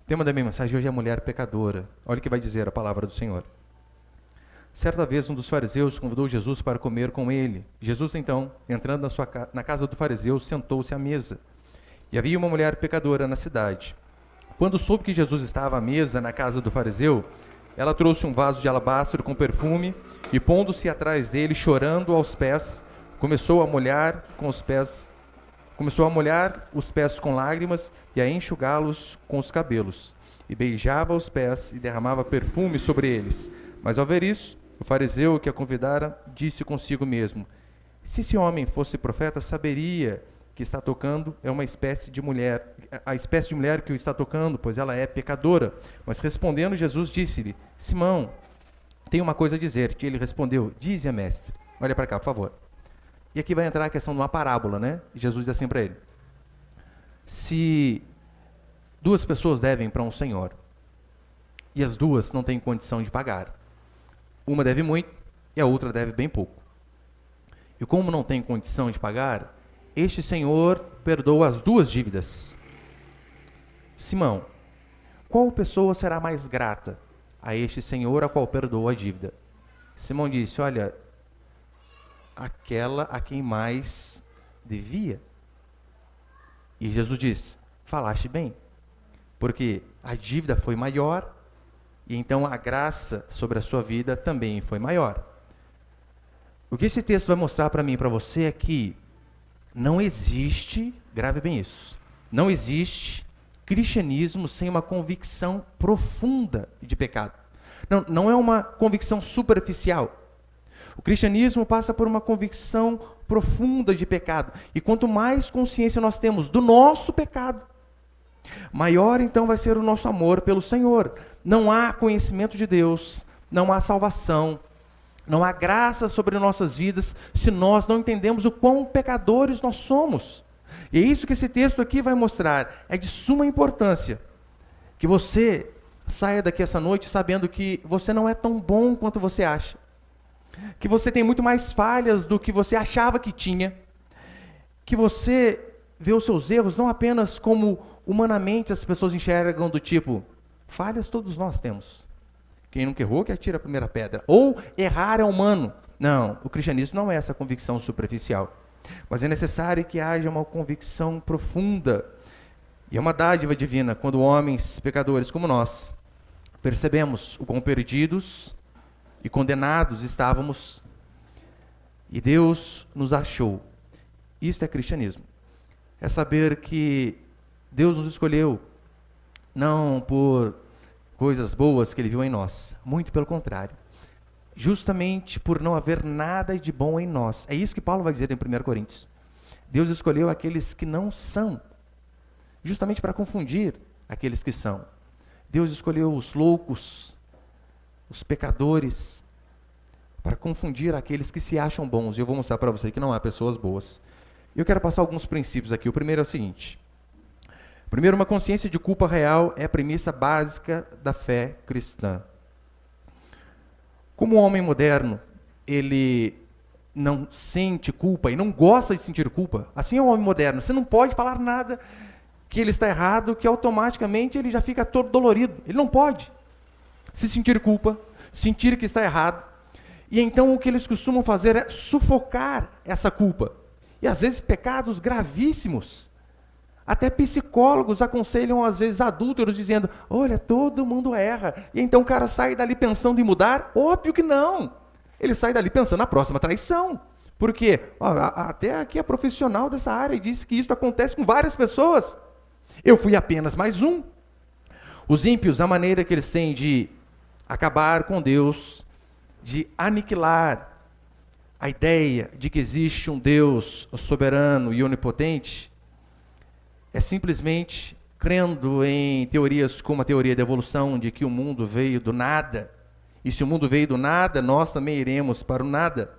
O tema da minha mensagem hoje é a mulher pecadora. Olha o que vai dizer a palavra do Senhor. Certa vez, um dos fariseus convidou Jesus para comer com ele. Jesus, então, entrando na casa do fariseu, sentou-se à mesa. E havia uma mulher pecadora na cidade. Quando soube que Jesus estava à mesa na casa do fariseu, ela trouxe um vaso de alabastro com perfume e, pondo-se atrás dele, chorando aos pés, começou a molhar os pés com lágrimas e a enxugá-los com os cabelos. E beijava os pés e derramava perfume sobre eles. Mas ao ver isso, o fariseu que a convidara disse consigo mesmo: se esse homem fosse profeta, saberia que está tocando é uma espécie de mulher, a espécie de mulher que o está tocando, pois ela é pecadora. Mas respondendo, Jesus disse-lhe: Simão, tenho uma coisa a dizer-te. Ele respondeu: dize-a, mestre. Olha para cá, por favor. E aqui vai entrar a questão de uma parábola, né? E Jesus diz assim para ele: se duas pessoas devem para um senhor, e as duas não têm condição de pagar, uma deve muito e a outra deve bem pouco. E como não tem condição de pagar, este senhor perdoa as duas dívidas. Simão, qual pessoa será mais grata a este senhor a qual perdoa a dívida? Simão disse: olha, aquela a quem mais devia. E Jesus disse: falaste bem, porque a dívida foi maior, e então a graça sobre a sua vida também foi maior. O que esse texto vai mostrar para mim e para você é que não existe, grave bem isso, não existe cristianismo sem uma convicção profunda de pecado. Não é uma convicção superficial. O cristianismo passa por uma convicção profunda de pecado. E quanto mais consciência nós temos do nosso pecado, maior então vai ser o nosso amor pelo Senhor. Não há conhecimento de Deus, não há salvação, não há graça sobre nossas vidas se nós não entendemos o quão pecadores nós somos. E é isso que esse texto aqui vai mostrar. É de suma importância que você saia daqui essa noite sabendo que você não é tão bom quanto você acha, que você tem muito mais falhas do que você achava que tinha, que você vê os seus erros não apenas como humanamente as pessoas enxergam, do tipo, falhas todos nós temos. Quem nunca errou, que atira a primeira pedra. Ou errar é humano. Não, o cristianismo não é essa convicção superficial. Mas é necessário que haja uma convicção profunda. E é uma dádiva divina quando homens pecadores como nós percebemos o quão perdidos e condenados estávamos, e Deus nos achou. Isso é cristianismo. É saber que Deus nos escolheu, não por coisas boas que Ele viu em nós, muito pelo contrário, justamente por não haver nada de bom em nós. É isso que Paulo vai dizer em 1 Coríntios. Deus escolheu aqueles que não são, justamente para confundir aqueles que são. Deus escolheu os loucos, os pecadores, para confundir aqueles que se acham bons. E eu vou mostrar para você que não há pessoas boas. Eu quero passar alguns princípios aqui. O primeiro é o seguinte. Primeiro, uma consciência de culpa real é a premissa básica da fé cristã. Como o homem moderno, ele não sente culpa e não gosta de sentir culpa, assim é o homem moderno. Você não pode falar nada que ele está errado, que automaticamente ele já fica todo dolorido. Ele não pode se sentir culpa, sentir que está errado. E então o que eles costumam fazer é sufocar essa culpa. E às vezes pecados gravíssimos. Até psicólogos aconselham às vezes adúlteros dizendo: olha, todo mundo erra. E então o cara sai dali pensando em mudar? Óbvio que não. Ele sai dali pensando na próxima traição. Por quê? Até aqui a profissional dessa área disse que isso acontece com várias pessoas. Eu fui apenas mais um. Os ímpios, a maneira que eles têm de acabar com Deus, de aniquilar a ideia de que existe um Deus soberano e onipotente, é simplesmente crendo em teorias como a teoria da evolução, de que o mundo veio do nada, e se o mundo veio do nada, nós também iremos para o nada.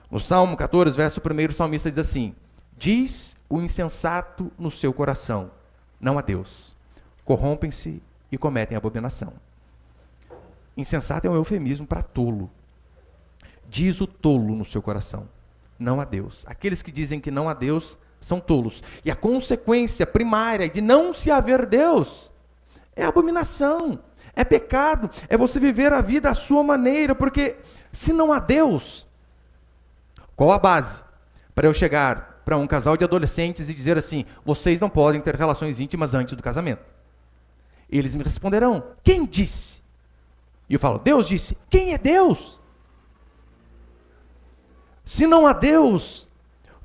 No Salmo 14, verso 1, o salmista diz assim: diz o insensato no seu coração, não a Deus, corrompem-se e cometem abominação. Insensato é um eufemismo para tolo. Diz o tolo no seu coração, não a Deus. Aqueles que dizem que não a Deus são tolos. E a consequência primária de não se haver Deus É abominação, é pecado, é você viver a vida à sua maneira, porque se não há Deus, qual a base para eu chegar para um casal de adolescentes e dizer assim, vocês não podem ter relações íntimas antes do casamento? Eles me responderão, quem disse? E eu falo, Deus disse. Quem é Deus? Se não há Deus,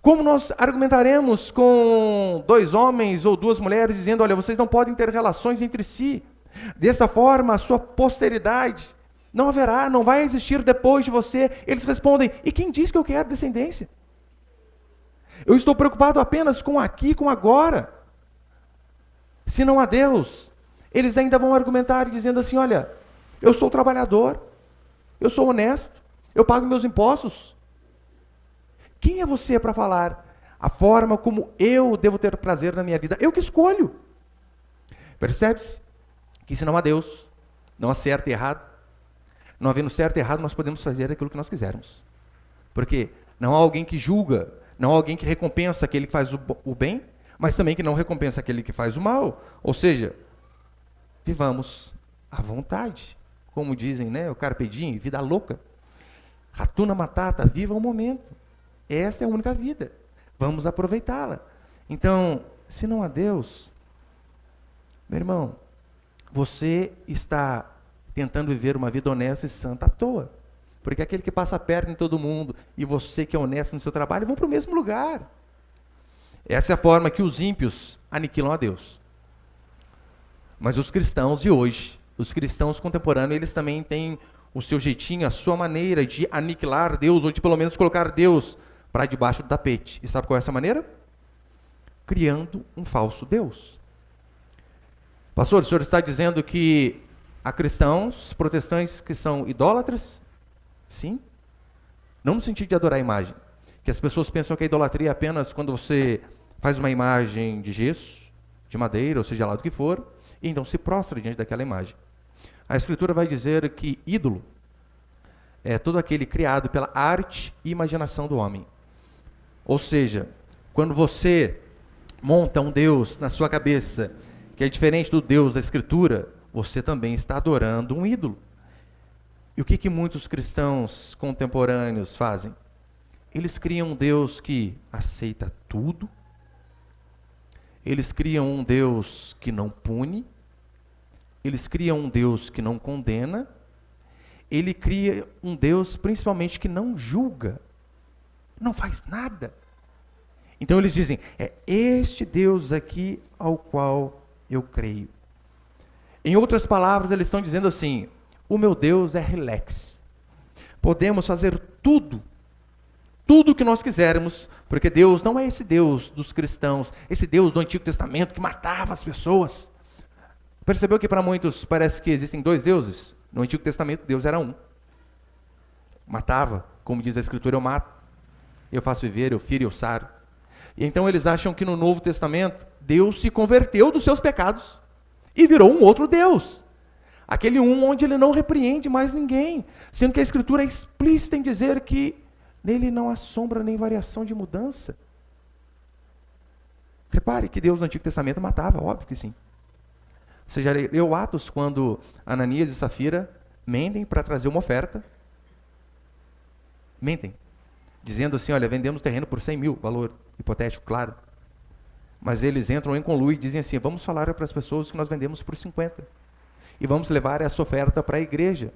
como nós argumentaremos com dois homens ou duas mulheres dizendo, olha, vocês não podem ter relações entre si. Dessa forma, a sua posteridade não haverá, não vai existir depois de você. Eles respondem, e quem diz que eu quero descendência? Eu estou preocupado apenas com aqui, com agora. Se não há Deus, eles ainda vão argumentar dizendo assim, olha, eu sou trabalhador, eu sou honesto, eu pago meus impostos. Quem é você para falar a forma como eu devo ter prazer na minha vida? Eu que escolho. Percebe-se que se não há Deus, não há certo e errado. Não havendo certo e errado, nós podemos fazer aquilo que nós quisermos. Porque não há alguém que julga, não há alguém que recompensa aquele que faz o bem, mas também que não recompensa aquele que faz o mal. Ou seja, vivamos à vontade. Como dizem, né? O carpe diem, vida louca. Ratuna matata, viva o momento. Esta é a única vida. Vamos aproveitá-la. Então, se não há Deus, meu irmão, você está tentando viver uma vida honesta e santa à toa. Porque aquele que passa a perna em todo mundo e você que é honesto no seu trabalho vão para o mesmo lugar. Essa é a forma que os ímpios aniquilam a Deus. Mas os cristãos de hoje, os cristãos contemporâneos, eles também têm o seu jeitinho, a sua maneira de aniquilar Deus, ou de pelo menos colocar Deus para debaixo do tapete. E sabe qual é essa maneira? Criando um falso Deus. Pastor, o senhor está dizendo que há cristãos protestantes que são idólatras? Sim. Não no sentido de adorar a imagem. Que as pessoas pensam que a idolatria é apenas quando você faz uma imagem de gesso, de madeira, ou seja lá do que for, e então se prostra diante daquela imagem. A Escritura vai dizer que ídolo é todo aquele criado pela arte e imaginação do homem. Ou seja, quando você monta um Deus na sua cabeça, que é diferente do Deus da Escritura, você também está adorando um ídolo. E o que muitos cristãos contemporâneos fazem? Eles criam um Deus que aceita tudo, eles criam um Deus que não pune, eles criam um Deus que não condena, ele cria um Deus principalmente que não julga, não faz nada. Então eles dizem, é este Deus aqui ao qual eu creio. Em outras palavras, eles estão dizendo assim, o meu Deus é relax. Podemos fazer tudo o que nós quisermos, porque Deus não é esse Deus dos cristãos, esse Deus do Antigo Testamento que matava as pessoas. Percebeu que para muitos parece que existem dois deuses? No Antigo Testamento, Deus era um. Matava, como diz a Escritura, eu mato, eu faço viver, eu firo, eu saro. E então eles acham que no Novo Testamento, Deus se converteu dos seus pecados e virou um outro Deus. Aquele um onde ele não repreende mais ninguém, sendo que a Escritura é explícita em dizer que nele não há sombra nem variação de mudança. Repare que Deus no Antigo Testamento matava, óbvio que sim. Você já leu Atos quando Ananias e Safira mentem para trazer uma oferta? Mentem, dizendo assim, olha, vendemos terreno por 100 mil, valor hipotético, claro. Mas eles entram em conluio e dizem assim, vamos falar para as pessoas que nós vendemos por 50. E vamos levar essa oferta para a igreja.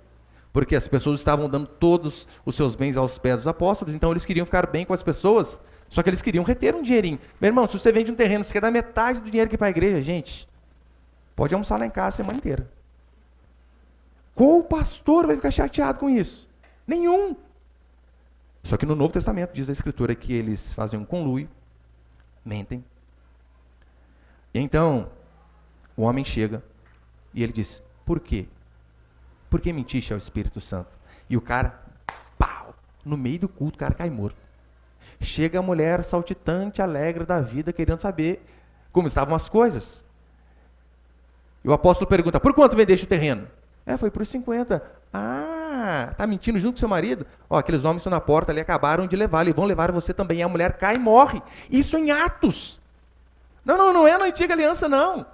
Porque as pessoas estavam dando todos os seus bens aos pés dos apóstolos, então eles queriam ficar bem com as pessoas, só que eles queriam reter um dinheirinho. Meu irmão, se você vende um terreno, você quer dar metade do dinheiro aqui para a igreja, gente, pode almoçar lá em casa a semana inteira. Qual pastor vai ficar chateado com isso? Nenhum. Só que no Novo Testamento diz a Escritura que eles fazem um conluio, mentem. E então, o homem chega e ele diz, por quê? Por que mentiste ao Espírito Santo? E o cara, pau, no meio do culto, o cara cai morto. Chega a mulher saltitante, alegre da vida, querendo saber como estavam as coisas. E o apóstolo pergunta, por quanto vendeste o terreno? Foi por 50. Ah, tá mentindo junto com seu marido? Aqueles homens estão na porta ali, acabaram de levar, e vão levar você também. E a mulher cai e morre. Isso em Atos. Não é na antiga aliança, não.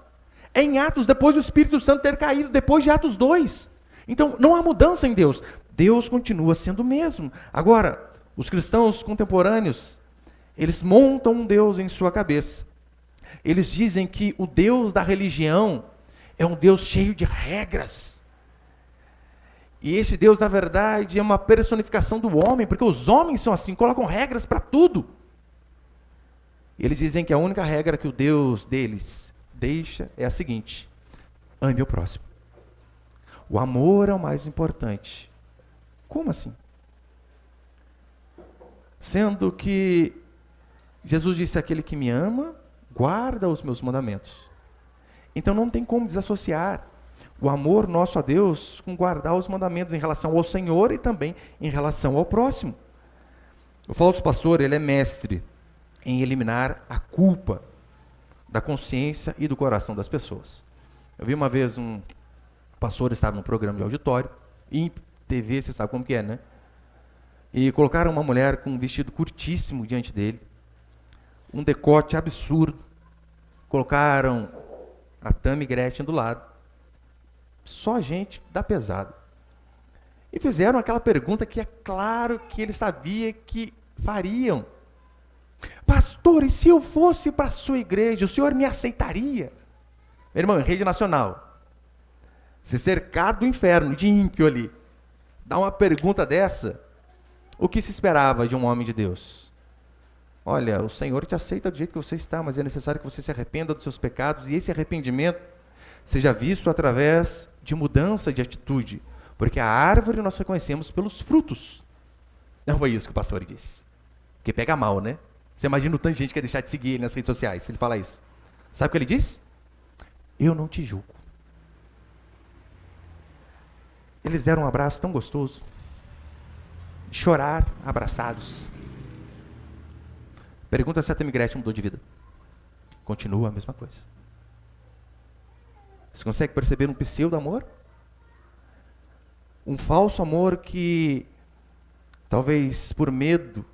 É em Atos, depois do Espírito Santo ter caído, depois de Atos 2. Então, não há mudança em Deus. Deus continua sendo o mesmo. Agora, os cristãos contemporâneos, eles montam um Deus em sua cabeça. Eles dizem que o Deus da religião é um Deus cheio de regras. E esse Deus, na verdade, é uma personificação do homem, porque os homens são assim, colocam regras para tudo. Eles dizem que a única regra que o Deus deles deixa é a seguinte: ame o próximo. O amor é o mais importante. Como assim? Sendo que Jesus disse: aquele que me ama, guarda os meus mandamentos. Então não tem como desassociar o amor nosso a Deus com guardar os mandamentos em relação ao Senhor e também em relação ao próximo. O falso pastor, ele é mestre em eliminar a culpa da consciência e do coração das pessoas. Eu vi uma vez um pastor, estava num programa de auditório, e em TV, você sabe como que é, né? E colocaram uma mulher com um vestido curtíssimo diante dele, um decote absurdo, colocaram a Tammy Gretchen do lado, só gente da pesada. E fizeram aquela pergunta que é claro que ele sabia que fariam. Pastor, e se eu fosse para a sua igreja, o senhor me aceitaria? Meu irmão, em rede nacional, se cercado do inferno, de ímpio ali, dá uma pergunta dessa, o que se esperava de um homem de Deus? Olha, o Senhor te aceita do jeito que você está, mas é necessário que você se arrependa dos seus pecados, e esse arrependimento seja visto através de mudança de atitude, porque a árvore nós reconhecemos pelos frutos. Não foi isso que o pastor disse, porque pega mal, né? Você imagina o tanto de gente que quer deixar de seguir ele nas redes sociais, se ele falar isso. Sabe o que ele disse? Eu não te julgo. Eles deram um abraço tão gostoso, chorar abraçados. Pergunta se a Tammy Gretchen mudou de vida. Continua a mesma coisa. Você consegue perceber um pseudo-amor? Um falso amor que, talvez por medo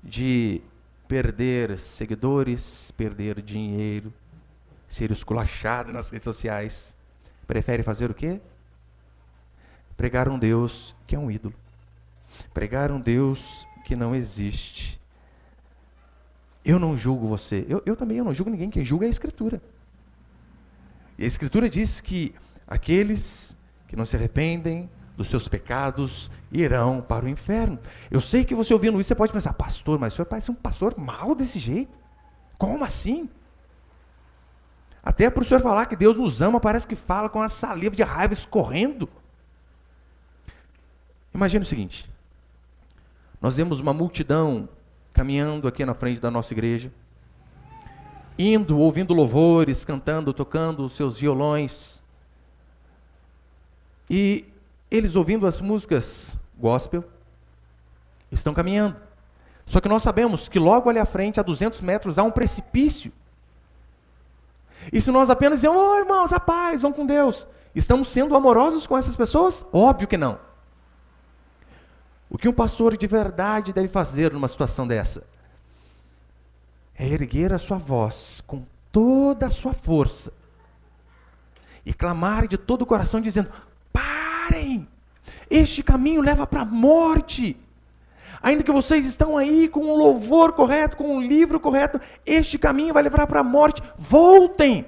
de perder seguidores, perder dinheiro, ser esculachado nas redes sociais, prefere fazer o quê? Pregar um Deus que é um ídolo. Pregar um Deus que não existe. Eu não julgo você. Eu também não julgo ninguém. Quem julga é a Escritura. E a Escritura diz que aqueles que não se arrependem dos seus pecados irão para o inferno. Eu sei que você ouvindo isso, você pode pensar: pastor, mas o senhor parece um pastor mau desse jeito. Como assim? Até para o senhor falar que Deus nos ama, parece que fala com a saliva de raiva escorrendo. Imagina o seguinte: nós vemos uma multidão caminhando aqui na frente da nossa igreja, indo, ouvindo louvores, cantando, tocando os seus violões, e eles ouvindo as músicas gospel, estão caminhando. Só que nós sabemos que logo ali à frente, a 200 metros, há um precipício. E se nós apenas dizemos: oh, irmãos, a paz, vão com Deus, estamos sendo amorosos com essas pessoas? Óbvio que não. O que um pastor de verdade deve fazer numa situação dessa? É erguer a sua voz com toda a sua força e clamar de todo o coração dizendo: parem! Este caminho leva para a morte. Ainda que vocês estão aí com o louvor correto, com o livro correto, este caminho vai levar para a morte. Voltem!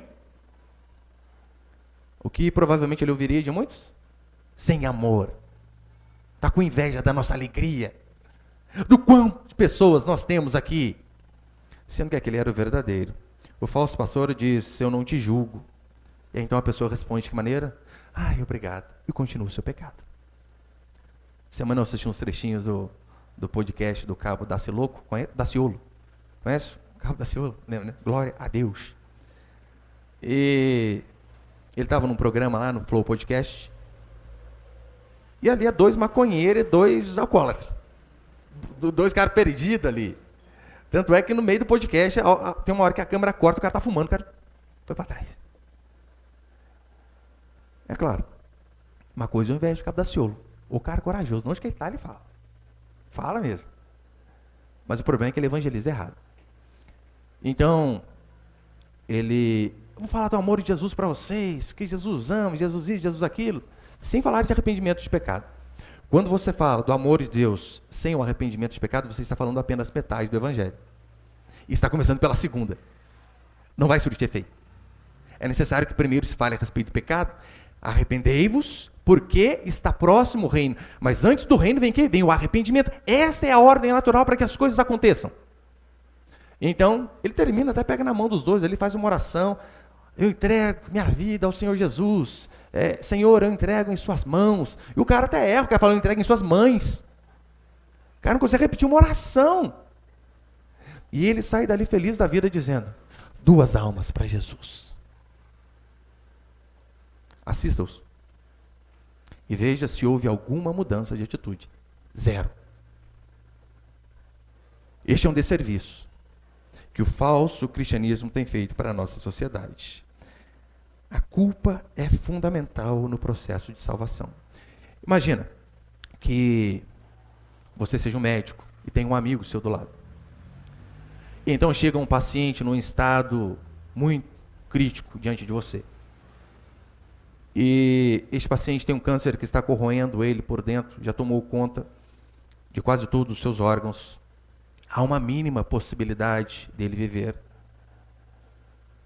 O que provavelmente ele ouviria de muitos? Sem amor. Está com inveja da nossa alegria, do quanto de pessoas nós temos aqui, sendo que aquele era o verdadeiro. O falso pastor diz: eu não te julgo. E então a pessoa responde de que maneira? Ai, obrigado. E continua o seu pecado. Semana eu assisti uns trechinhos do podcast do Cabo Daciolo. Conhece? Cabo Daciolo, lembra, né? Glória a Deus. E ele estava num programa lá no Flow Podcast, e ali há 2 maconheiros e 2 alcoólatras. 2 caras perdidos ali. Tanto é que no meio do podcast, tem uma hora que a câmera corta, o cara está fumando, o cara foi para trás. É claro, uma coisa ao invés de Cabo Daciolo. O cara corajoso, onde que ele está, ele fala. Fala mesmo. Mas o problema é que ele evangeliza errado. Então, ele vou falar do amor de Jesus para vocês, que Jesus ama, Jesus isso, Jesus aquilo, sem falar de arrependimento de pecado. Quando você fala do amor de Deus sem o arrependimento de pecado, você está falando apenas metade do evangelho. E está começando pela segunda. Não vai surtir efeito. É necessário que primeiro se fale a respeito do pecado. Arrependei-vos, porque está próximo o reino. Mas antes do reino vem o quê? Vem o arrependimento. Esta é a ordem natural para que as coisas aconteçam. Então, ele termina, até pega na mão dos dois, ele faz uma oração. Eu entrego minha vida ao Senhor Jesus. Senhor, eu entrego em suas mãos. E o cara até erra, o cara fala, eu entrego em suas mães. O cara não consegue repetir uma oração. E ele sai dali feliz da vida dizendo, 2 almas para Jesus. Assista-os. E veja se houve alguma mudança de atitude. 0. Este é um desserviço que o falso cristianismo tem feito para a nossa sociedade. A culpa é fundamental no processo de salvação. Imagina que você seja um médico e tem um amigo seu do lado. E então chega um paciente num estado muito crítico diante de você. E este paciente tem um câncer que está corroendo ele por dentro, já tomou conta de quase todos os seus órgãos. Há uma mínima possibilidade dele viver.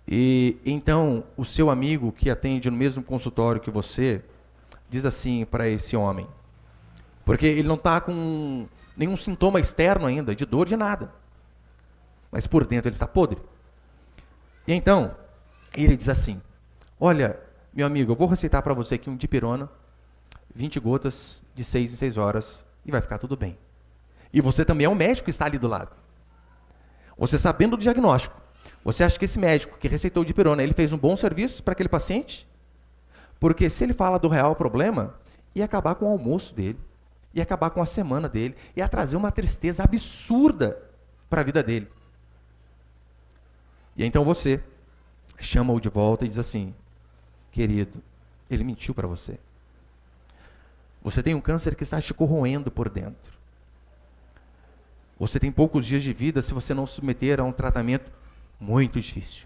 E então o seu amigo que atende no mesmo consultório que você, diz assim para esse homem, porque ele não está com nenhum sintoma externo ainda, de dor, de nada. Mas por dentro ele está podre. E então, ele diz assim, olha, meu amigo, eu vou receitar para você aqui um dipirona, 20 gotas de 6 em 6 horas, e vai ficar tudo bem. E você também é um médico que está ali do lado. Você sabendo do diagnóstico, você acha que esse médico que receitou o dipirona, ele fez um bom serviço para aquele paciente? Porque se ele fala do real problema, ia acabar com o almoço dele, ia acabar com a semana dele, ia trazer uma tristeza absurda para a vida dele. E então você chama-o de volta e diz assim, querido, ele mentiu para você. Você tem um câncer que está te corroendo por dentro. Você tem poucos dias de vida se você não se submeter a um tratamento muito difícil.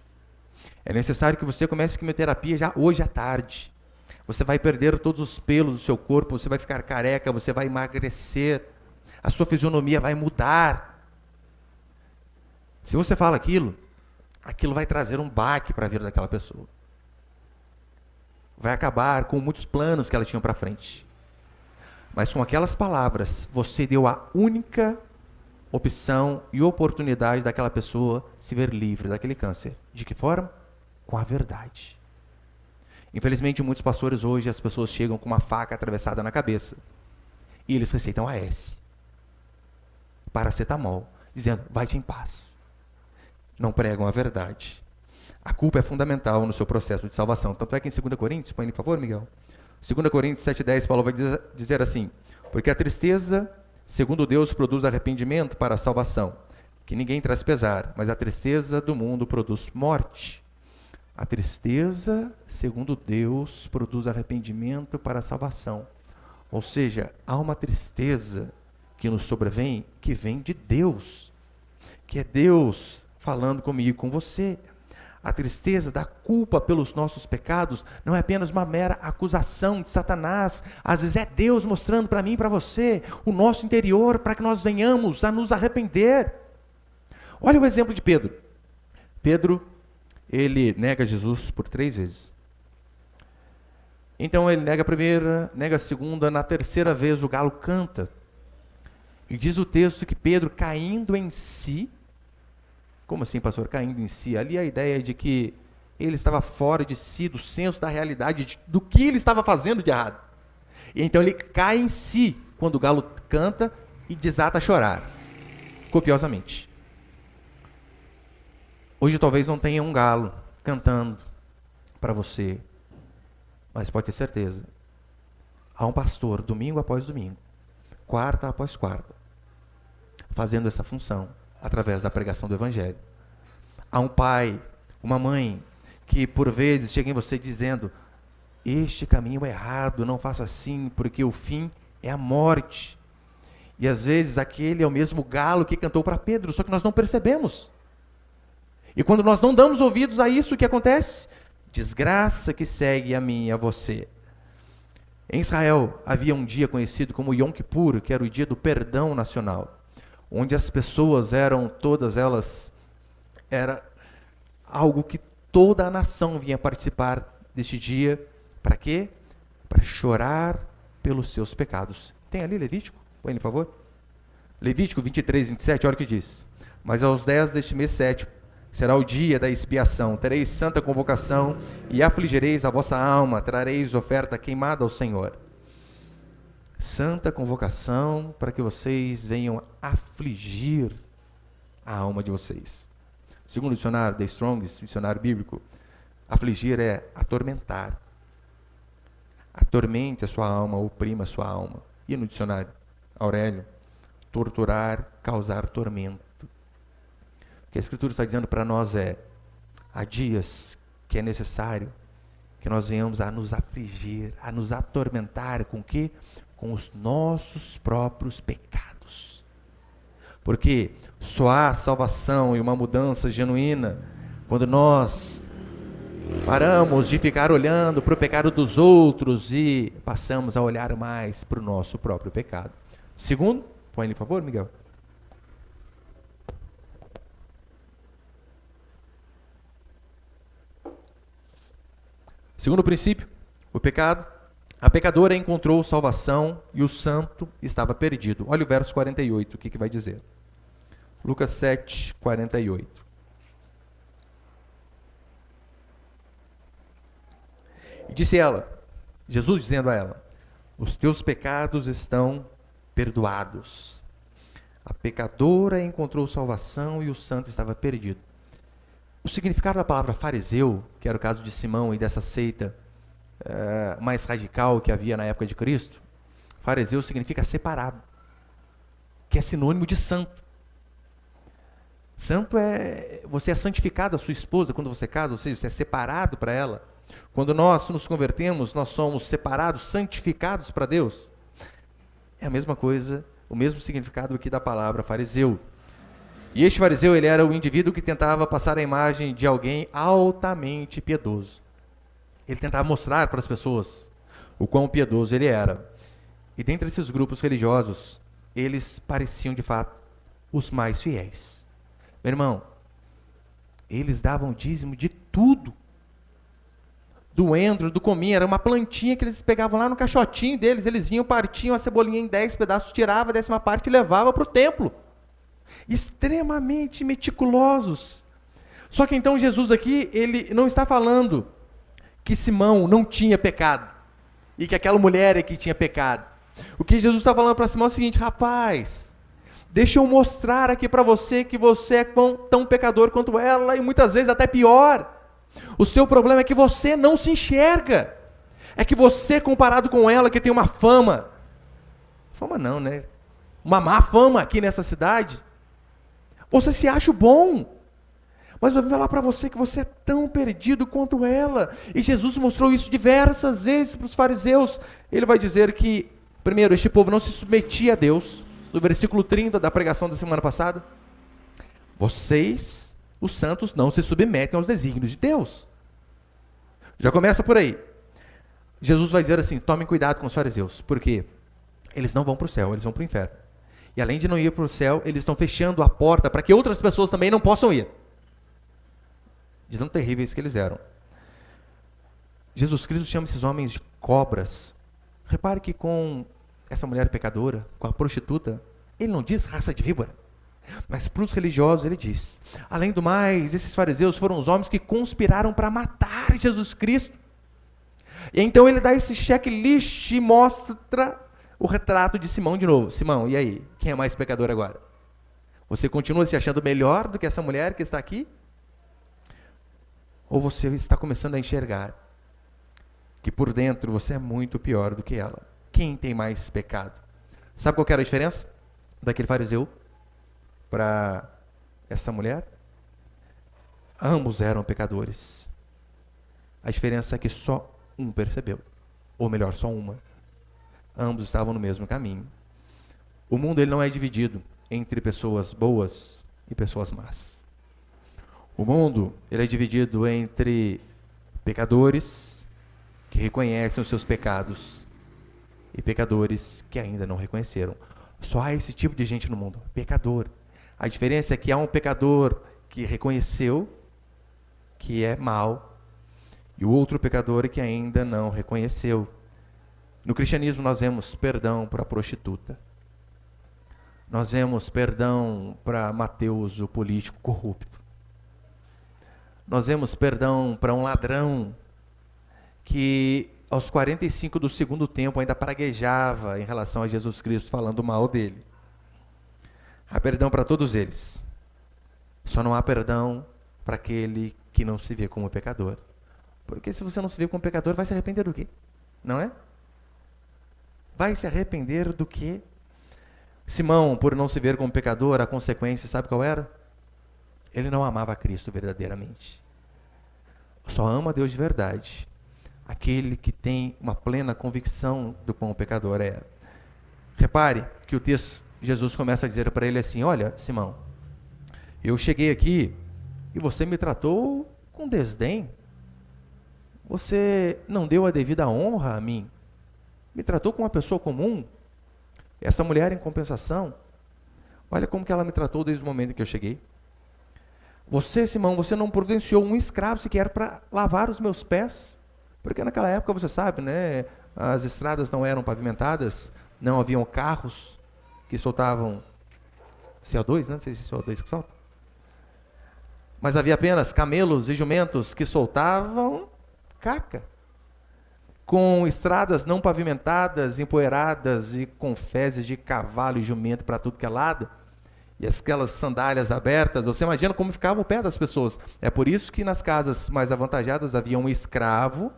É necessário que você comece a quimioterapia já hoje à tarde. Você vai perder todos os pelos do seu corpo, você vai ficar careca, você vai emagrecer, a sua fisionomia vai mudar. Se você fala aquilo vai trazer um baque para a vida daquela pessoa. Vai acabar com muitos planos que ela tinha para frente. Mas com aquelas palavras, você deu a única opção e oportunidade daquela pessoa se ver livre daquele câncer. De que forma? Com a verdade. Infelizmente, muitos pastores hoje, as pessoas chegam com uma faca atravessada na cabeça e eles receitam AS, paracetamol, dizendo, vai-te em paz. Não pregam a verdade. A culpa é fundamental no seu processo de salvação. Tanto é que em 2 Coríntios, põe por favor, Miguel. 2 Coríntios 7,10, Paulo vai dizer assim, porque a tristeza, segundo Deus, produz arrependimento para a salvação, que ninguém traz pesar, mas a tristeza do mundo produz morte. A tristeza, segundo Deus, produz arrependimento para a salvação. Ou seja, há uma tristeza que nos sobrevém, que vem de Deus, que é Deus falando comigo e com você. A tristeza da culpa pelos nossos pecados não é apenas uma mera acusação de Satanás. Às vezes é Deus mostrando para mim e para você o nosso interior para que nós venhamos a nos arrepender. Olha o exemplo de Pedro. Pedro, ele nega Jesus por 3 vezes. Então ele nega a primeira, nega a segunda, na terceira vez o galo canta. E diz o texto que Pedro, caindo em si, como assim, pastor, caindo em si? Ali a ideia de que ele estava fora de si, do senso da realidade, do que ele estava fazendo de errado. E então ele cai em si, quando o galo canta, e desata a chorar, copiosamente. Hoje talvez não tenha um galo cantando para você, mas pode ter certeza, há um pastor, domingo após domingo, quarta após quarta, fazendo essa função, através da pregação do Evangelho. Há um pai, uma mãe, que por vezes chega em você dizendo, este caminho é errado, não faça assim, porque o fim é a morte. E às vezes aquele é o mesmo galo que cantou para Pedro, só que nós não percebemos. E quando nós não damos ouvidos a isso, o que acontece? desgraça que segue a mim e a você. Em Israel havia um dia conhecido como Yom Kippur, que era o dia do perdão nacional, onde as pessoas eram, todas elas, era algo que toda a nação vinha participar deste dia. Para quê? Para chorar pelos seus pecados. Tem ali Levítico? Põe, por favor. Levítico 23, 27, olha o que diz. Mas aos 10 deste mês 7, será o dia da expiação. Tereis santa convocação e afligireis a vossa alma. Trareis oferta queimada ao Senhor. Santa convocação para que vocês venham afligir a alma de vocês. Segundo o dicionário The Strong's, dicionário bíblico, afligir é atormentar. Atormente a sua alma, oprima a sua alma. E no dicionário Aurélio, torturar, causar tormento. O que a Escritura está dizendo para nós é: há dias que é necessário que nós venhamos a nos afligir, a nos atormentar com o quê? Com os nossos próprios pecados. Porque só há salvação e uma mudança genuína quando nós paramos de ficar olhando para o pecado dos outros e passamos a olhar mais para o nosso próprio pecado. Segundo, põe ali, por favor, Miguel. Segundo princípio, o pecado, a pecadora encontrou salvação e o santo estava perdido. Olha o verso 48, o que vai dizer. Lucas 7, 48. E disse ela, Jesus dizendo a ela: os teus pecados estão perdoados. A pecadora encontrou salvação e o santo estava perdido. O significado da palavra fariseu, que era o caso de Simão e dessa seita mais radical que havia na época de Cristo, fariseu significa separado, que é sinônimo de santo. Santo é, você é santificado a sua esposa quando você casa, ou seja, você é separado para ela. Quando nós nos convertemos, nós somos separados, santificados para Deus. É a mesma coisa, o mesmo significado aqui da palavra fariseu. E este fariseu, ele era o indivíduo que tentava passar a imagem de alguém altamente piedoso. Ele tentava mostrar para as pessoas o quão piedoso ele era. E dentre esses grupos religiosos, eles pareciam de fato os mais fiéis. Meu irmão, eles davam dízimo de tudo. Do endro, do cominho, era uma plantinha que eles pegavam lá no caixotinho deles, eles vinham, partiam a cebolinha em 10 pedaços, tiravam a 10ª parte e levavam para o templo. Extremamente meticulosos. Só que então Jesus aqui, ele não está falando que Simão não tinha pecado e que aquela mulher é que tinha pecado. O que Jesus está falando para Simão é o seguinte: rapaz, deixa eu mostrar aqui para você que você é tão pecador quanto ela e muitas vezes até pior. O seu problema é que você não se enxerga. É que você, comparado com ela, que tem uma fama não, né? Uma má fama aqui nessa cidade, você se acha bom. Mas eu vou falar para você que você é tão perdido quanto ela. E Jesus mostrou isso diversas vezes para os fariseus. Ele vai dizer que, primeiro, este povo não se submetia a Deus. No versículo 30 da pregação da semana passada, vocês, os santos, não se submetem aos desígnios de Deus. Já começa por aí. Jesus vai dizer assim: tomem cuidado com os fariseus, porque eles não vão para o céu, eles vão para o inferno. E além de não ir para o céu, eles estão fechando a porta para que outras pessoas também não possam ir. De tão terríveis que eles eram. Jesus Cristo chama esses homens de cobras. Repare que com essa mulher pecadora, com a prostituta, ele não diz raça de víbora. Mas para os religiosos ele diz: além do mais, esses fariseus foram os homens que conspiraram para matar Jesus Cristo. E então ele dá esse checklist e mostra o retrato de Simão de novo. Simão, e aí? Quem é mais pecador agora? Você continua se achando melhor do que essa mulher que está aqui? Ou você está começando a enxergar que por dentro você é muito pior do que ela? Quem tem mais pecado? Sabe qual que era a diferença daquele fariseu para essa mulher? Ambos eram pecadores. A diferença é que só um percebeu. Ou melhor, só uma. Ambos estavam no mesmo caminho. O mundo ele não é dividido entre pessoas boas e pessoas más. O mundo ele é dividido entre Pecadores que reconhecem os seus pecados e pecadores que ainda não reconheceram. Só há esse tipo de gente no mundo, pecador. A diferença é que há um pecador que reconheceu que é mal e o outro pecador que ainda não reconheceu. No cristianismo nós vemos perdão para a prostituta. Nós vemos perdão para Mateus, o político corrupto. Nós vemos perdão para um ladrão que aos 45 do segundo tempo ainda praguejava em relação a Jesus Cristo, falando mal dele. Há perdão para todos eles. Só não há perdão para aquele que não se vê como pecador. Porque se você não se vê como pecador, vai se arrepender do quê? Não é? Vai se arrepender do quê? Simão, por não se ver como pecador, a consequência, sabe qual era? Ele não amava Cristo verdadeiramente. Só ama Deus de verdade aquele que tem uma plena convicção do quão pecador é. Repare que o texto, Jesus começa a dizer para ele assim: olha, Simão, eu cheguei aqui e você me tratou com desdém. Você não deu a devida honra a mim. Me tratou como uma pessoa comum. Essa mulher, em compensação, olha como que ela me tratou desde o momento em que eu cheguei. Você, Simão, você não providenciou um escravo sequer para lavar os meus pés. Porque naquela época, você sabe, né, as estradas não eram pavimentadas, não haviam carros que soltavam CO2, não sei se é CO2 que solta. Mas havia apenas camelos e jumentos que soltavam caca. Com estradas não pavimentadas, empoeiradas e com fezes de cavalo e jumento para tudo que é lado, e aquelas sandálias abertas, você imagina como ficava o pé das pessoas. É por isso que nas casas mais avantajadas havia um escravo,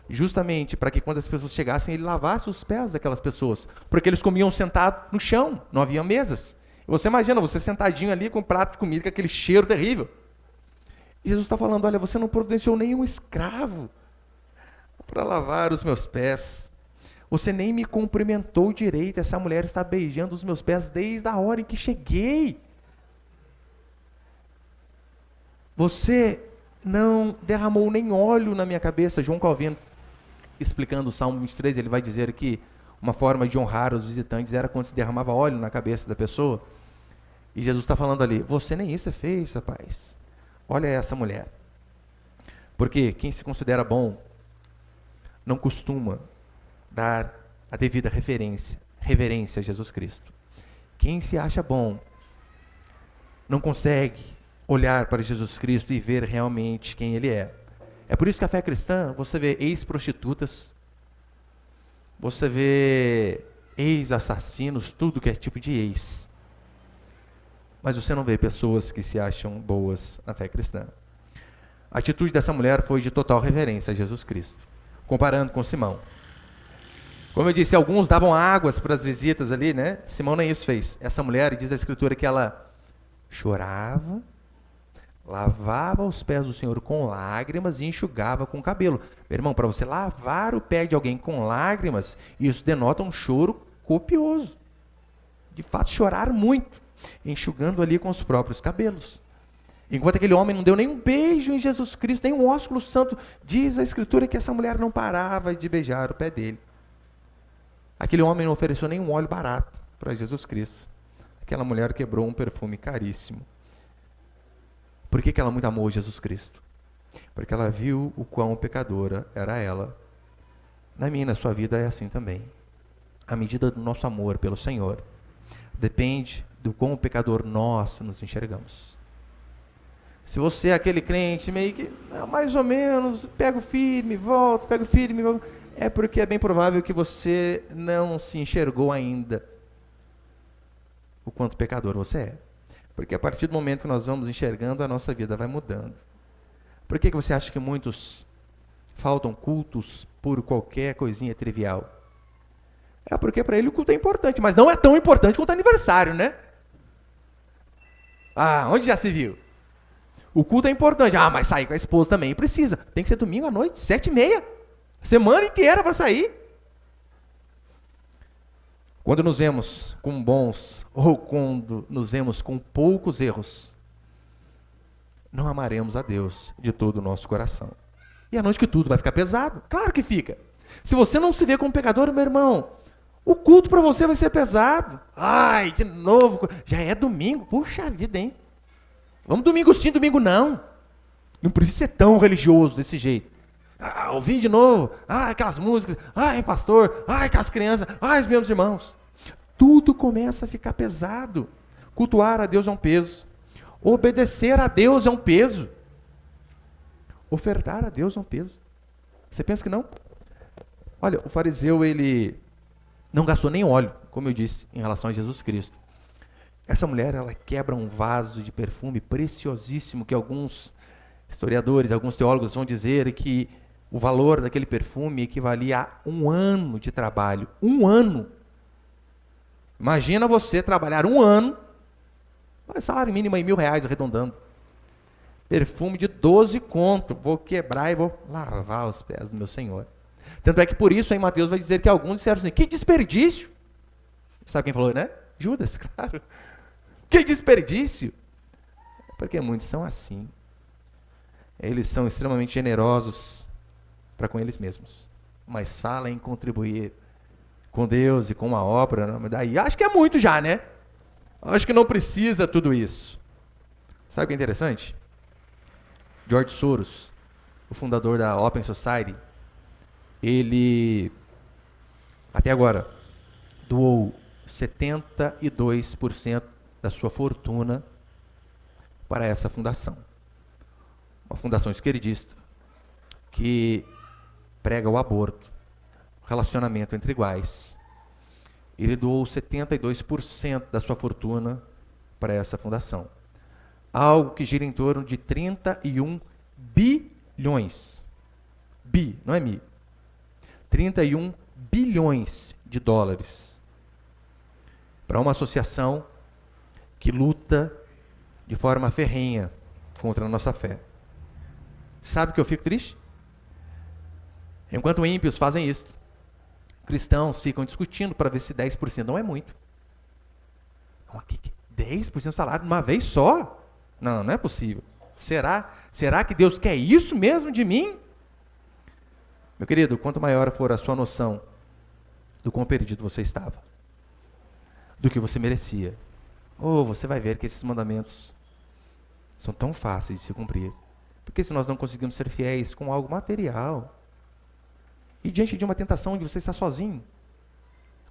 justamente para que quando as pessoas chegassem, ele lavasse os pés daquelas pessoas, porque eles comiam sentado no chão, não havia mesas. Você imagina, você sentadinho ali com um prato de comida, com aquele cheiro terrível. E Jesus está falando, olha, você não providenciou nenhum escravo para lavar os meus pés. Você nem me cumprimentou direito. Essa mulher está beijando os meus pés desde a hora em que cheguei. Você não derramou nem óleo na minha cabeça. João Calvino, explicando o Salmo 23, ele vai dizer que uma forma de honrar os visitantes era quando se derramava óleo na cabeça da pessoa. E Jesus está falando ali, você nem isso fez, rapaz. Olha essa mulher. Porque quem se considera bom não costuma dar a devida reverência a Jesus Cristo. Quem se acha bom não consegue olhar para Jesus Cristo e ver realmente quem Ele é. É por isso que a fé cristã, você vê ex-prostitutas, você vê ex-assassinos, tudo que é tipo de ex. Mas você não vê pessoas que se acham boas na fé cristã. A atitude dessa mulher foi de total reverência a Jesus Cristo. Comparando com Simão. Como eu disse, alguns davam águas para as visitas ali, né? Simão nem isso fez. Essa mulher, diz a Escritura, que ela chorava, lavava os pés do Senhor com lágrimas e enxugava com o cabelo. Meu irmão, para você lavar o pé de alguém com lágrimas, isso denota um choro copioso. De fato, chorar muito, enxugando ali com os próprios cabelos. Enquanto aquele homem não deu nenhum beijo em Jesus Cristo, nem um ósculo santo, diz a Escritura que essa mulher não parava de beijar o pé dele. Aquele homem não ofereceu nenhum óleo barato para Jesus Cristo. Aquela mulher quebrou um perfume caríssimo. Por que ela muito amou Jesus Cristo? Porque ela viu o quão pecadora era ela. Na minha e na sua vida é assim também. A medida do nosso amor pelo Senhor depende do quão pecador nós nos enxergamos. Se você é aquele crente meio que, mais ou menos, pego firme, volto, pego firme, volto, é porque é bem provável que você não se enxergou ainda o quanto pecador você é. Porque a partir do momento que nós vamos enxergando, a nossa vida vai mudando. Por que você acha que muitos faltam cultos por qualquer coisinha trivial? É porque para ele o culto é importante, mas não é tão importante quanto o aniversário, né? Ah, onde já se viu? O culto é importante. Ah, mas sair com a esposa também precisa. Tem que ser domingo à noite, 7h30. Semana inteira para sair. Quando nos vemos com bons, ou quando nos vemos com poucos erros, não amaremos a Deus de todo o nosso coração. E à noite que tudo vai ficar pesado. Claro que fica. Se você não se vê como pecador, meu irmão, o culto para você vai ser pesado. Ai, de novo, já é domingo. Puxa vida, hein? Vamos domingo sim, domingo não. Não precisa ser tão religioso desse jeito. Ouvir de novo. Aquelas músicas. Pastor. Aquelas crianças. Os meus irmãos. Tudo começa a ficar pesado. Cultuar a Deus é um peso. Obedecer a Deus é um peso. Ofertar a Deus é um peso. Você pensa que não? Olha, o fariseu, ele não gastou nem óleo, como eu disse, em relação a Jesus Cristo. Essa mulher, ela quebra um vaso de perfume preciosíssimo, que alguns historiadores, alguns teólogos vão dizer que o valor daquele perfume equivalia a 1 ano de trabalho. 1 ano. Imagina você trabalhar 1 ano, salário mínimo aí R$1.000 arredondando. Perfume de 12 conto. Vou quebrar e vou lavar os pés do meu Senhor. Tanto é que por isso aí Mateus vai dizer que alguns disseram assim, que desperdício. Sabe quem falou, né? Judas, claro. Que desperdício. Porque muitos são assim. Eles são extremamente generosos para com eles mesmos. Mas falam em contribuir com Deus e com a obra. Não, daí acho que é muito já, né? Acho que não precisa tudo isso. Sabe o que é interessante? George Soros, o fundador da Open Society, ele, até agora, doou 72% da sua fortuna para essa fundação. Uma fundação esquerdista que prega o aborto, o relacionamento entre iguais. Ele doou 72% da sua fortuna para essa fundação. Algo que gira em torno de 31 bilhões. Não é mi. 31 bilhões de dólares para uma associação que luta de forma ferrenha contra a nossa fé. Sabe o que eu fico triste? Enquanto ímpios fazem isso, cristãos ficam discutindo para ver se 10% não é muito. 10% do salário de uma vez só? Não, não é possível. Será que Deus quer isso mesmo de mim? Meu querido, quanto maior for a sua noção do quão perdido você estava, do que você merecia, você vai ver que esses mandamentos são tão fáceis de se cumprir. Porque se nós não conseguimos ser fiéis com algo material, e diante de uma tentação onde você está sozinho,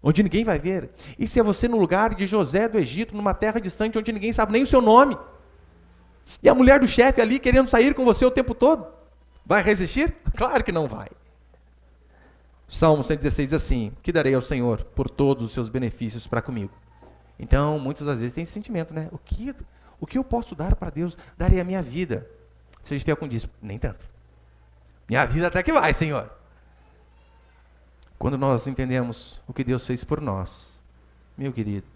onde ninguém vai ver, e se é você no lugar de José do Egito, numa terra distante, onde ninguém sabe nem o seu nome, e a mulher do chefe ali querendo sair com você o tempo todo, vai resistir? Claro que não vai. Salmo 116 diz assim, que darei ao Senhor por todos os seus benefícios para comigo. Então, muitas das vezes tem esse sentimento, né? O que eu posso dar para Deus? Darei a minha vida. Seja fiel com isso. Nem tanto. Minha vida até que vai, Senhor. Quando nós entendemos o que Deus fez por nós, meu querido,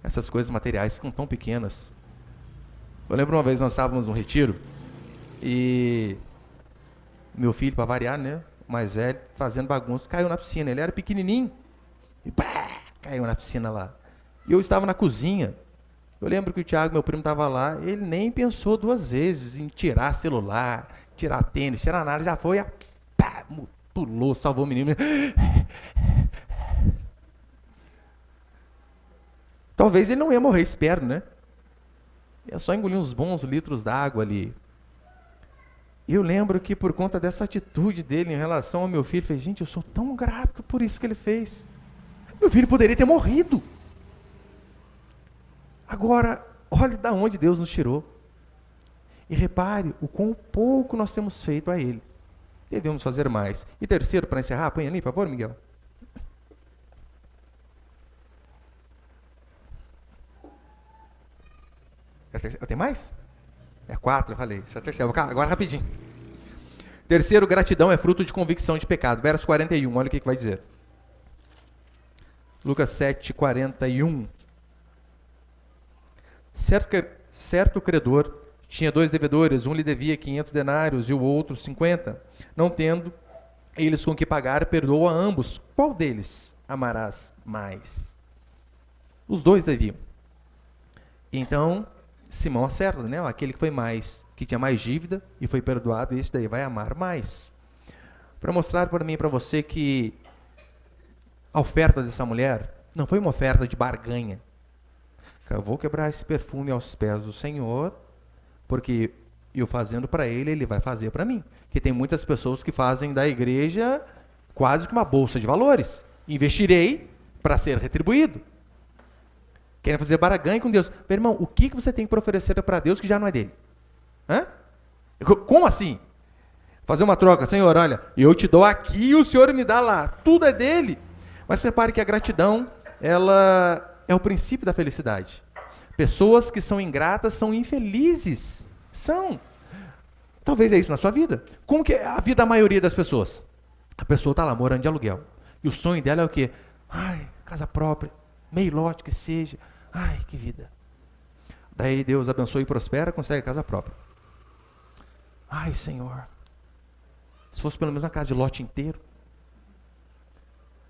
essas coisas materiais ficam tão pequenas. Eu lembro uma vez nós estávamos num retiro e meu filho, para variar, né? O mais velho, fazendo bagunça, caiu na piscina. Ele era pequenininho e caiu na piscina lá. E eu estava na cozinha. Eu lembro que o Thiago, meu primo, estava lá. Ele nem pensou 2 vezes em tirar celular, tirar tênis, tirar nada. Já foi, pulou, salvou o menino. Talvez ele não ia morrer, espero, né? Ia só engolir uns bons litros d'água ali. E eu lembro que por conta dessa atitude dele em relação ao meu filho, eu falei, gente, eu sou tão grato por isso que ele fez. Meu filho poderia ter morrido. Agora, olhe de onde Deus nos tirou. E repare o quão pouco nós temos feito a Ele. Devemos fazer mais. E terceiro, para encerrar, põe ali, por favor, Miguel. Tem mais? É 4, eu falei. Isso é a terceira. Agora rapidinho. Terceiro, gratidão é fruto de convicção de pecado. Verso 41, olha o que vai dizer. Lucas 7, 41. Certo credor tinha 2 devedores, um lhe devia 500 denários e o outro 50. Não tendo eles com que pagar, perdoou a ambos. Qual deles amarás mais? Os 2 deviam. Então, Simão acerta, né? Aquele que que tinha mais dívida e foi perdoado, e esse daí vai amar mais. Para mostrar para mim e para você que a oferta dessa mulher não foi uma oferta de barganha. Eu vou quebrar esse perfume aos pés do Senhor, porque eu fazendo para ele, ele vai fazer para mim. Que tem muitas pessoas que fazem da igreja quase que uma bolsa de valores. Investirei para ser retribuído. Querem fazer barganha com Deus. Meu irmão, o que você tem para oferecer para Deus que já não é dele? Hã? Como assim? Fazer uma troca. Senhor, olha, eu te dou aqui e o Senhor me dá lá. Tudo é dele. Mas repare que a gratidão, ela é o princípio da felicidade. Pessoas que são ingratas são infelizes. São. Talvez é isso na sua vida. Como que é a vida da maioria das pessoas? A pessoa está lá morando de aluguel. E o sonho dela é o quê? Ai, casa própria, meio lote que seja. Ai, que vida. Daí Deus abençoa e prospera, consegue casa própria. Ai, Senhor, se fosse pelo menos uma casa de lote inteiro.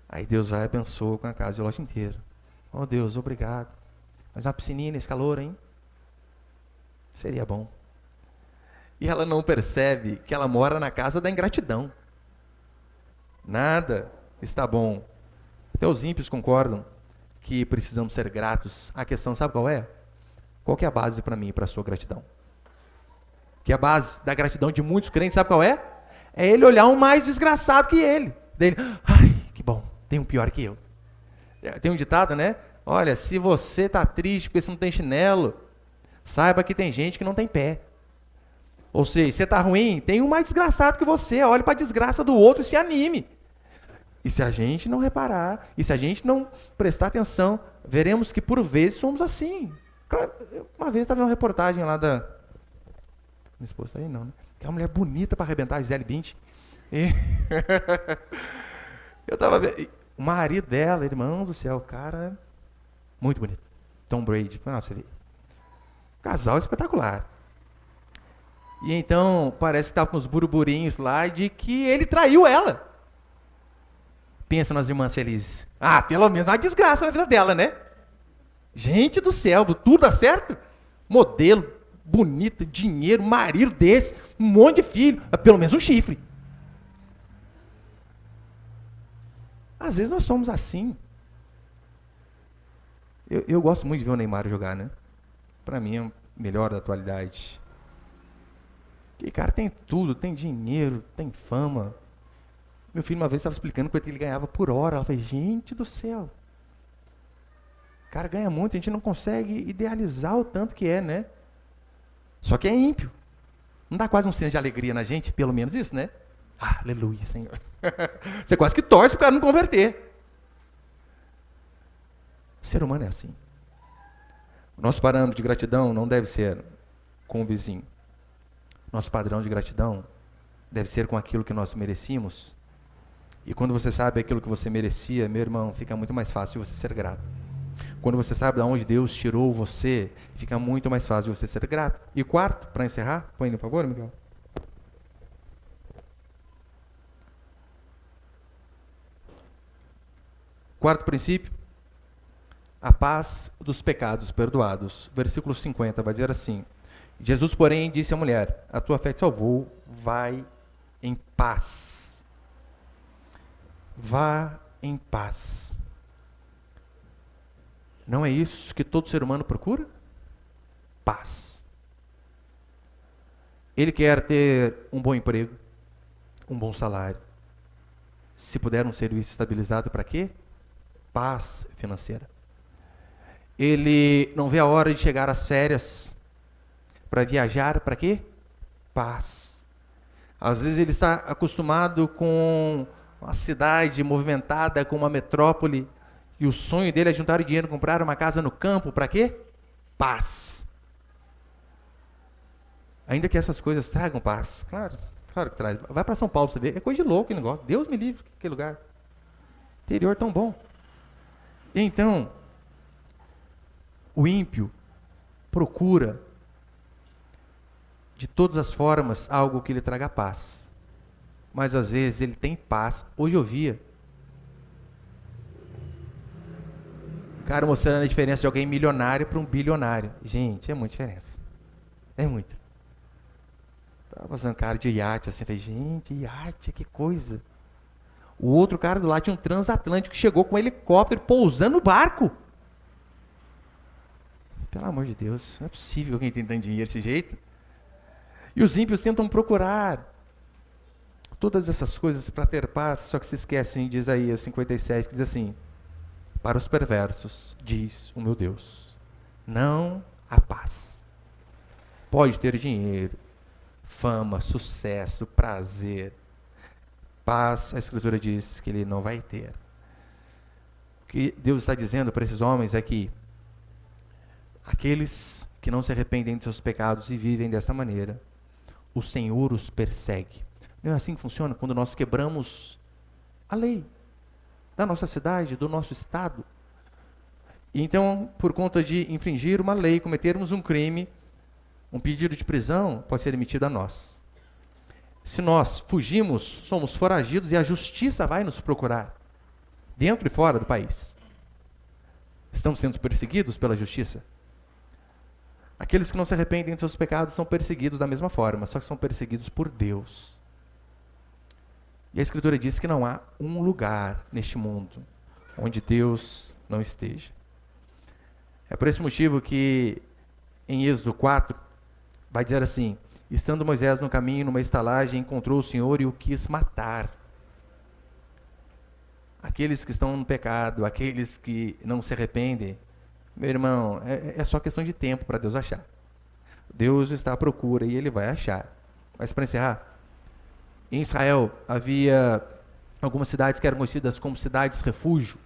Aí Deus vai e abençoa com a casa de lote inteiro. Oh Deus, obrigado. Mas uma piscininha nesse calor, hein? Seria bom. E ela não percebe que ela mora na casa da ingratidão. Nada está bom. Até os ímpios concordam que precisamos ser gratos. A questão, sabe qual é? Qual que é a base para mim e para a sua gratidão? Que a base da gratidão de muitos crentes, sabe qual é? É ele olhar um mais desgraçado que ele. Dele, ai, que bom, tem um pior que eu. Tem um ditado, né? Olha, se você está triste porque você não tem chinelo, saiba que tem gente que não tem pé. Ou seja, você está ruim, tem um mais desgraçado que você. Olhe para a desgraça do outro e se anime. E se a gente não reparar, e se a gente não prestar atenção, veremos que por vezes somos assim. Claro, uma vez estava vendo uma reportagem lá da... Minha esposa está aí não, né? Que é uma mulher bonita para arrebentar a Gisele Bündchen. E... eu estava vendo... O marido dela, irmãos do céu, cara... Muito bonito. Tom Brady. Não, você vê. Casal espetacular. E então, parece que estava com uns burburinhos lá de que ele traiu ela. Pensa nas irmãs felizes. Ah, pelo menos uma desgraça na vida dela, né? Gente do céu, tudo dá certo? Modelo, bonita, dinheiro, marido desse, um monte de filho, pelo menos um chifre. Às vezes nós somos assim. Eu gosto muito de ver o Neymar jogar, né? Para mim é o melhor da atualidade. E cara tem tudo, tem dinheiro, tem fama. Meu filho uma vez estava explicando quanto ele ganhava por hora. Ela falou, gente do céu. O cara ganha muito, a gente não consegue idealizar o tanto que é, né? Só que é ímpio. Não dá quase um senso de alegria na gente? Pelo menos isso, né? Ah, aleluia, Senhor. Você quase que torce para o cara não converter. O ser humano é assim. O nosso parâmetro de gratidão não deve ser com o vizinho. Nosso padrão de gratidão deve ser com aquilo que nós merecíamos. E quando você sabe aquilo que você merecia, meu irmão, fica muito mais fácil você ser grato. Quando você sabe de onde Deus tirou você, fica muito mais fácil você ser grato. E quarto, para encerrar, põe por favor, Miguel. Quarto princípio, a paz dos pecados perdoados. Versículo 50 vai dizer assim: Jesus, porém, disse à mulher, a tua fé te salvou, vai em paz. Vá em paz. Não é isso que todo ser humano procura? Paz. Ele quer ter um bom emprego, um bom salário. Se puder um serviço estabilizado, para quê? Paz financeira. Ele não vê a hora de chegar às férias para viajar, para quê? Paz. Às vezes ele está acostumado com uma cidade movimentada, com uma metrópole, e o sonho dele é juntar dinheiro, comprar uma casa no campo, para quê? Paz. Ainda que essas coisas tragam paz, claro que traz. Vai para São Paulo para você ver, é coisa de louco aquele negócio. Deus me livre, aquele lugar. Interior tão bom. Então, o ímpio procura, de todas as formas, algo que lhe traga paz. Mas às vezes ele tem paz. Hoje eu via o cara mostrando a diferença de alguém milionário para um bilionário. Gente, é muita diferença. É muito. Estava passando cara de iate, assim, falei, gente, iate, que coisa. O outro cara do lado tinha um transatlântico que chegou com um helicóptero pousando no barco. Pelo amor de Deus, não é possível que alguém tenha tanto dinheiro desse jeito. E os ímpios tentam procurar todas essas coisas para ter paz, só que se esquecem de Isaías 57, que diz assim: para os perversos, diz o meu Deus, não há paz. Pode ter dinheiro, fama, sucesso, prazer. Paz, a Escritura diz que ele não vai ter. O que Deus está dizendo para esses homens é que aqueles que não se arrependem de seus pecados e vivem dessa maneira, o Senhor os persegue. Não é assim que funciona quando nós quebramos a lei da nossa cidade, do nosso estado. E então, por conta de infringir uma lei, cometermos um crime, um pedido de prisão pode ser emitido a nós. Se nós fugimos, somos foragidos e a justiça vai nos procurar, dentro e fora do país. Estamos sendo perseguidos pela justiça. Aqueles que não se arrependem de seus pecados são perseguidos da mesma forma, só que são perseguidos por Deus. E a Escritura diz que não há um lugar neste mundo onde Deus não esteja. É por esse motivo que em Êxodo 4 vai dizer assim: estando Moisés no caminho, numa estalagem, encontrou o Senhor e o quis matar. Aqueles que estão no pecado, aqueles que não se arrependem, meu irmão, é só questão de tempo para Deus achar. Deus está à procura e Ele vai achar. Mas para encerrar, em Israel havia algumas cidades que eram conhecidas como cidades refúgio.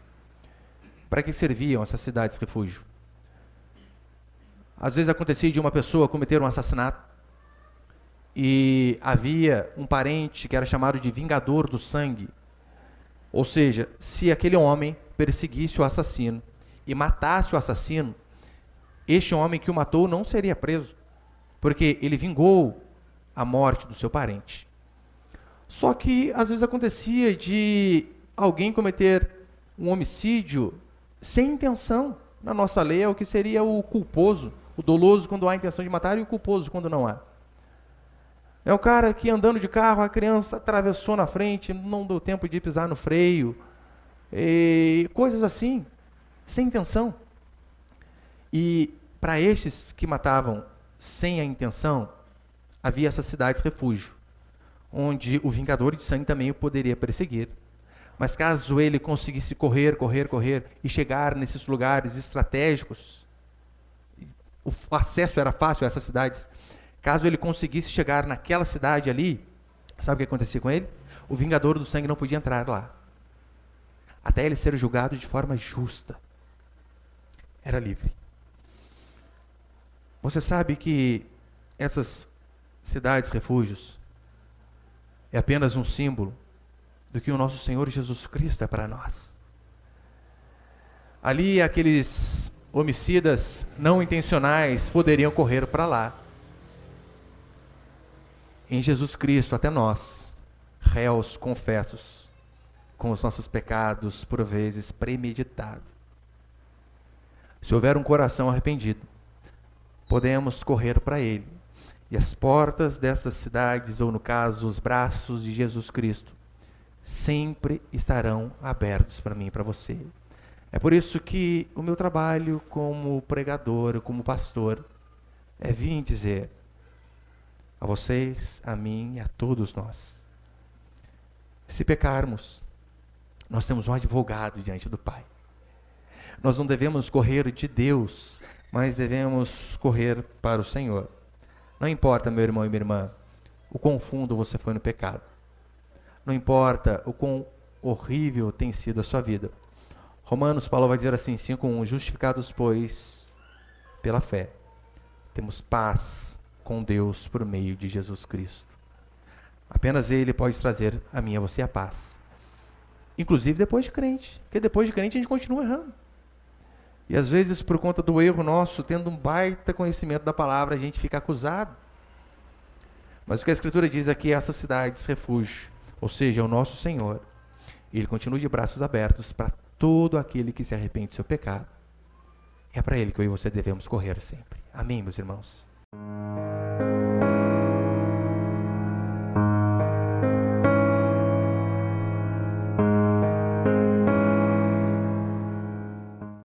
Para que serviam essas cidades refúgio? Às vezes acontecia de uma pessoa cometer um assassinato e havia um parente que era chamado de vingador do sangue. Ou seja, se aquele homem perseguisse o assassino e matasse o assassino, este homem que o matou não seria preso, porque ele vingou a morte do seu parente. Só que às vezes acontecia de alguém cometer um homicídio sem intenção. Na nossa lei é o que seria o culposo, o doloso quando há intenção de matar e o culposo quando não há. É o cara que andando de carro, a criança atravessou na frente, não deu tempo de pisar no freio, e coisas assim, sem intenção. E para estes que matavam sem a intenção, havia essas cidades refúgio, onde o vingador de sangue também o poderia perseguir. Mas caso ele conseguisse correr e chegar nesses lugares estratégicos, o acesso era fácil a essas cidades. Caso ele conseguisse chegar naquela cidade ali, sabe o que acontecia com ele? O vingador do sangue não podia entrar lá, até ele ser julgado de forma justa. Era livre. Você sabe que essas cidades refúgios é apenas um símbolo do que o nosso Senhor Jesus Cristo é para nós. Ali aqueles homicidas não intencionais poderiam correr para lá. Em Jesus Cristo, até nós, réus confessos, com os nossos pecados, por vezes premeditados, se houver um coração arrependido, podemos correr para Ele. E as portas dessas cidades, ou no caso, os braços de Jesus Cristo, sempre estarão abertos para mim e para você. É por isso que o meu trabalho como pregador, como pastor, é vir dizer a vocês, a mim e a todos nós: se pecarmos, nós temos um advogado diante do Pai. Nós não devemos correr de Deus, mas devemos correr para o Senhor. Não importa, meu irmão e minha irmã, o quão fundo você foi no pecado. Não importa o quão horrível tem sido a sua vida. Romanos, Paulo vai dizer assim, 5:1, justificados, pois, pela fé, temos paz com Deus por meio de Jesus Cristo. Apenas Ele pode trazer a mim e a você a paz. Inclusive depois de crente, porque depois de crente a gente continua errando. E às vezes, por conta do erro nosso, tendo um baita conhecimento da palavra, a gente fica acusado. Mas o que a Escritura diz aqui é essas cidades refúgio, ou seja, o nosso Senhor, Ele continua de braços abertos para todo aquele que se arrepende do seu pecado. É para Ele que eu e você devemos correr sempre. Amém, meus irmãos?